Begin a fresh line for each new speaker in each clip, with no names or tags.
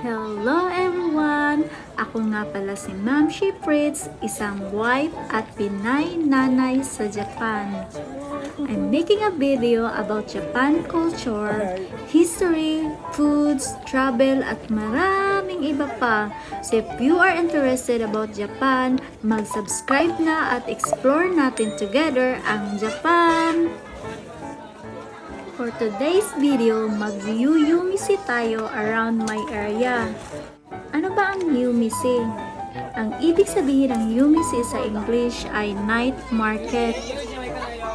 Hello everyone! Ako nga pala si Ma'am She Fritz, isang wife at Pinay nanay sa Japan. I'm making a video about Japan culture, history, foods, travel, at maraming iba pa. So if you are interested about Japan, mag-subscribe na at explore natin together ang Japan! For today's video, mag-Yumisi tayo around my area. Ano ba ang Yumisi? Ang ibig sabihin ng Yumisi sa English ay night market.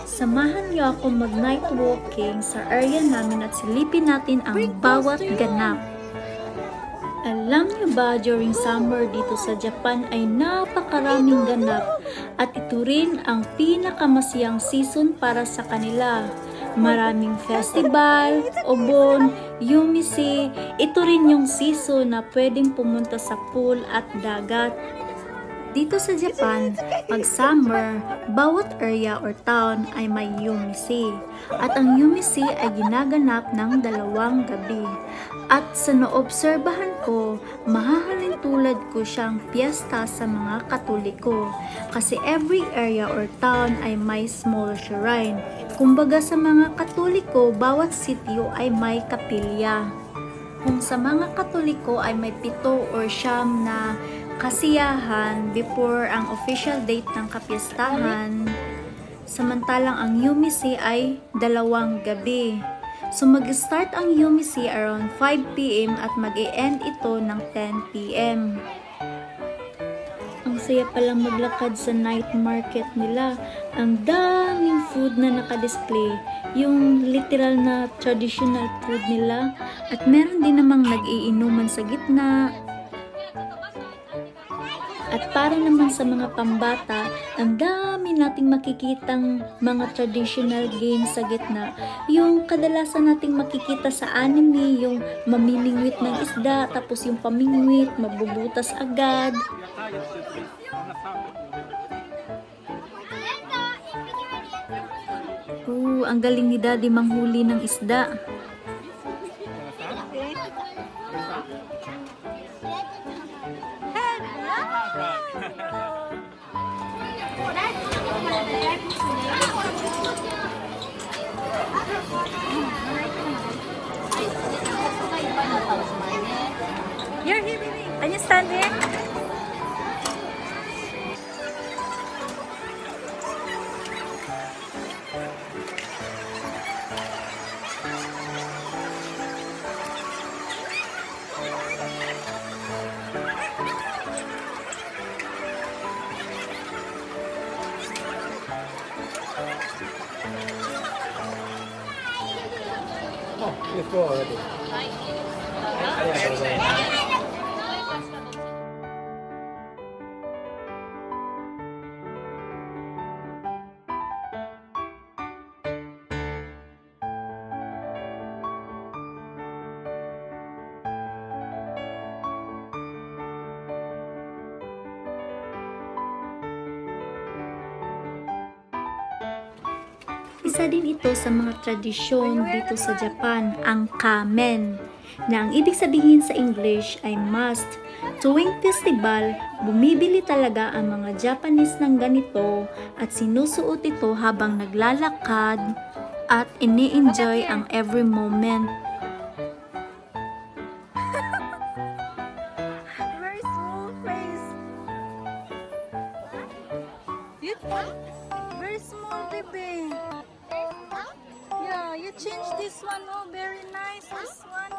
Samahan niyo ako mag-night walking sa area namin at silipin natin ang bawat ganap. Alam niyo ba, during summer dito sa Japan ay napakaraming ganap at ito rin ang pinakamasiyang season para sa kanila. Maraming festival, obon, Yumisi, ito rin yung season na pwedeng pumunta sa pool at dagat. Dito sa Japan, pag summer, bawat area or town ay may Yumisi. At ang Yumisi ay ginaganap ng 2 gabi. At sa naobserbahan ko, mahahalin tulad ko siyang piyesta sa mga Katoliko. Kasi every area or town ay may small shrine. Kumbaga sa mga Katoliko, bawat sitio ay may kapilya. Kung sa mga Katoliko ay may 7 or 9 na kasiyahan before ang official date ng kapistahan, samantalang ang Yumisi ay 2 gabi. So mag-start ang Yumisi around 5 PM at mag-e-end ito ng 10 PM. Ang saya palang maglakad sa night market nila. Ang daming food na nakadisplay, yung literal na traditional food nila, at meron din namang nag-iinuman sa gitna. At para naman sa mga pambata, ang dami nating makikitang mga traditional games sa gitna. Yung kadalasan nating makikita sa anime, yung mamimingwit ng isda, tapos yung pamingwit, mabubutas agad. Ang galing ni Daddy manghuli ng isda. Here, baby. Can you stand here?
Let's go already.
Isa din ito sa mga tradisyon dito sa Japan, ang kamen, na ang ibig sabihin sa English ay must. Tuwing festival, bumibili talaga ang mga Japanese ng ganito at sinusuot ito habang naglalakad at ini-enjoy ang every moment.
Very small face. Very small, baby. Yeah, you change this one. Oh, very nice. This one.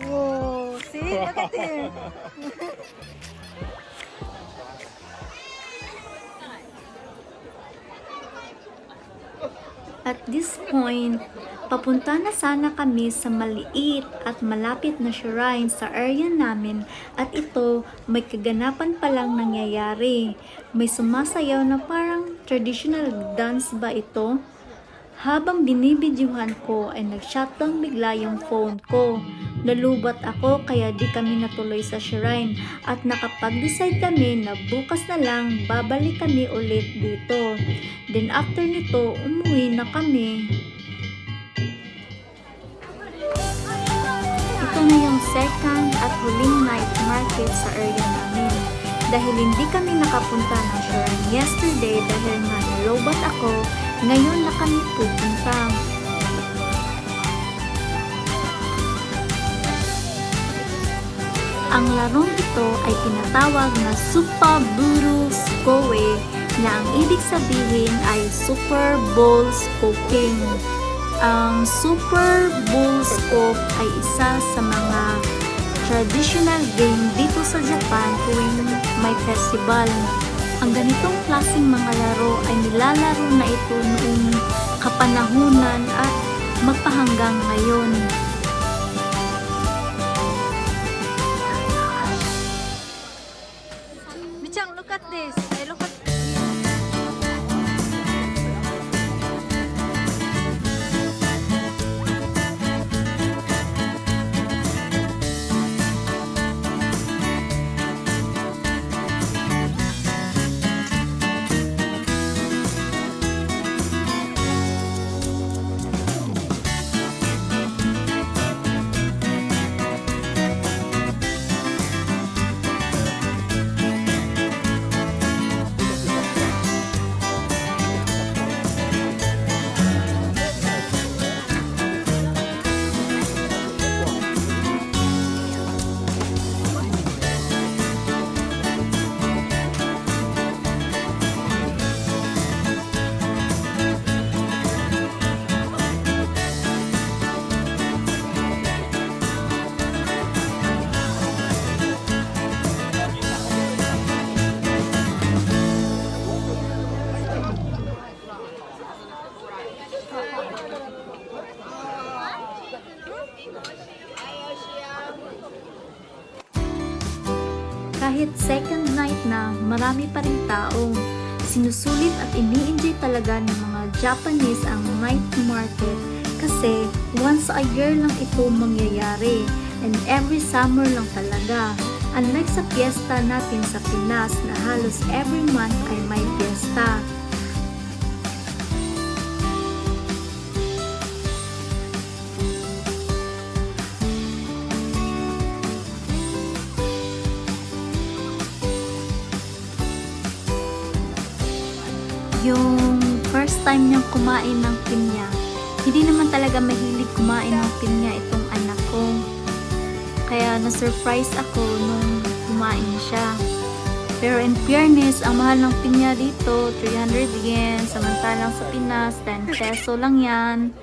Whoa, see? Look at him.
At this point, papunta na sana kami sa maliit at malapit na shrine sa area namin, at ito may kaganapan palang nangyayari. May sumasayaw na parang traditional dance ba ito? Habang binibidyuhan ko ay nag-shutdown bigla yung phone ko. Nalubat ako kaya di kami natuloy sa shrine at nakapag-decide kami na bukas na lang babalik kami ulit dito. Then after nito, umuwi na kami. Ito na yung second at huling night market sa area namin. Dahil hindi kami nakapunta ng shrine yesterday dahil nga nalubat ako, ngayon na kami pupunta. Ang larong ito ay tinatawag na Super Buru Skowe na ang ibig sabihin ay Super Bowl Scoping. Ang Super Bowl Scope ay isa sa mga traditional game dito sa Japan tuwing may festival. Ang ganitong klaseng mga laro ay nilalaro na ito noong kapanahunan at magpahanggang ngayon.
Michang, look at this. Hey, look at
Kahit second night na, marami pa rin tao. Sinusulit at ini-enjoy talaga ng mga Japanese ang night market kasi once a year lang ito mangyayari and every summer lang talaga. Unlike sa fiesta natin sa Pinas na halos every month ay may fiesta. Yung first time niyang kumain ng pinya, hindi naman talaga mahilig kumain ng pinya itong anak ko. Kaya na-surprise ako nung kumain siya. Pero in fairness, ang mahal ng pinya dito, 300 yen. Samantalang sa Pinas, 10 peso lang yan.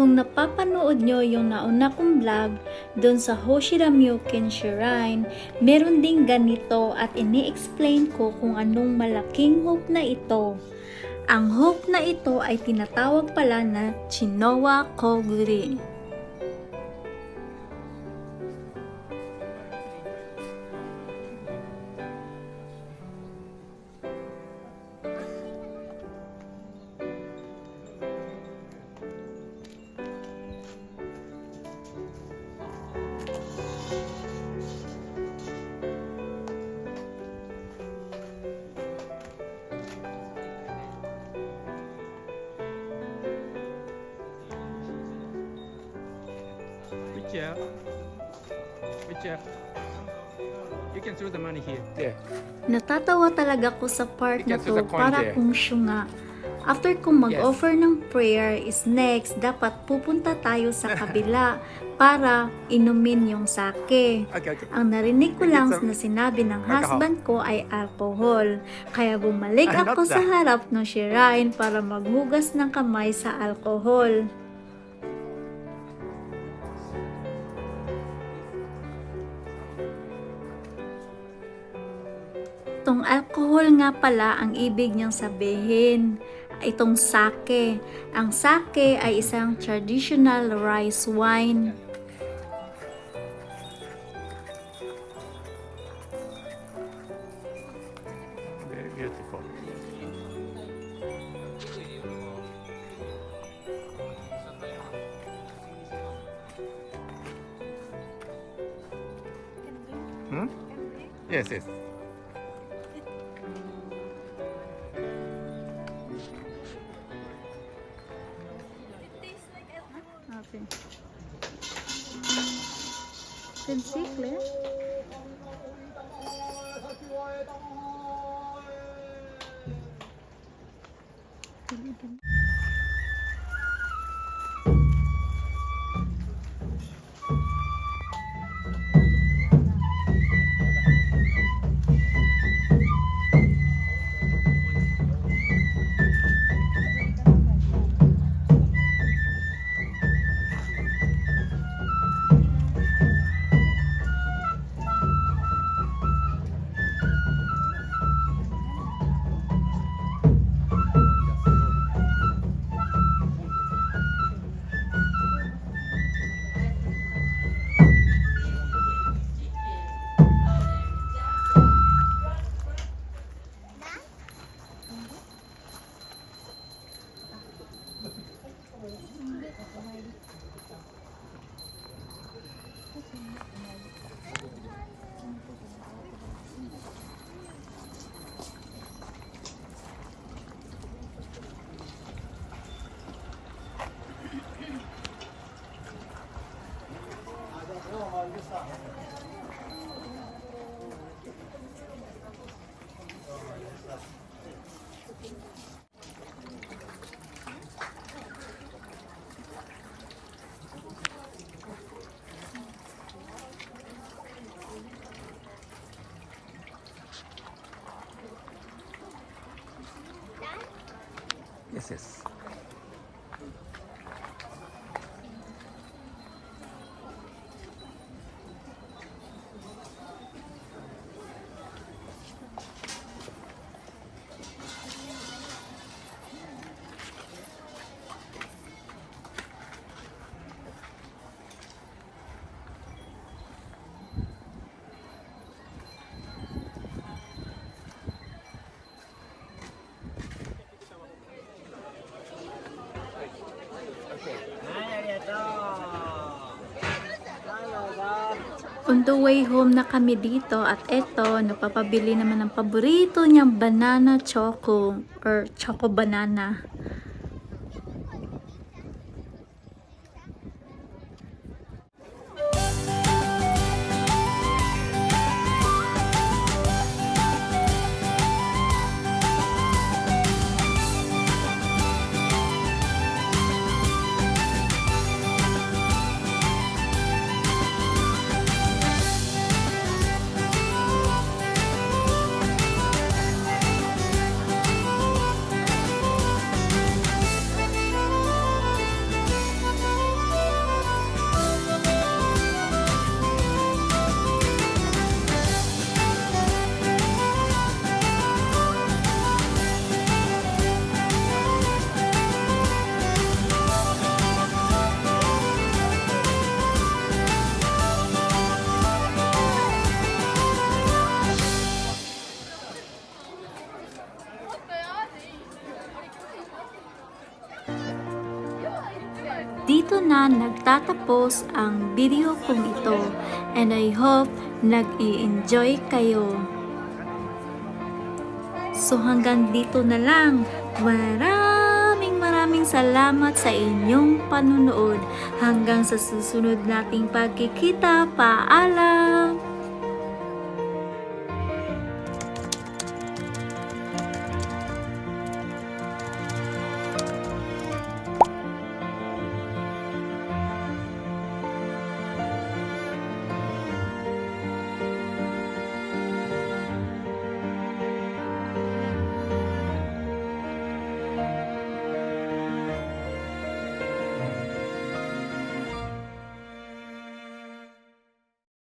Kung napapanood nyo yung nauna kong vlog doon sa Hoshiramyuken Shrine, meron ding ganito at ini-explain ko kung anong malaking hope na ito. Ang hope na ito ay tinatawag pala na Chinowa Koguri.
Richard. Richard. You can throw the money here. Yeah.
Natatawa talaga ko sa part na
Because of
to
the coin
para
there.
kung syunga. After kong mag-offer ng prayer is next, dapat pupunta tayo sa kabila para inumin yung sake.
Okay, okay.
Ang narinig ko lang
It's a-
na sinabi ng
alcohol.
husband ko ay alcohol. Kaya bumalik
Not
ako sa
that.
harap ng shrine para maghugas ng kamay sa alcohol. Itong alcohol nga pala ang ibig niyang sabihin. Itong sake. Ang sake ay isang traditional rice wine.
Very beautiful. Hmm? Yes, yes.
Okay. Can see clear?
Yes, yes.
On the way home na kami dito at eto, napapabili naman ng paborito niyang banana choco or choco banana. dito na nagtatapos ang video kong ito. And I hope nag-i-enjoy kayo. So hanggang dito na lang. Maraming salamat sa inyong panunood. Hanggang sa susunod nating pagkikita. Paalam!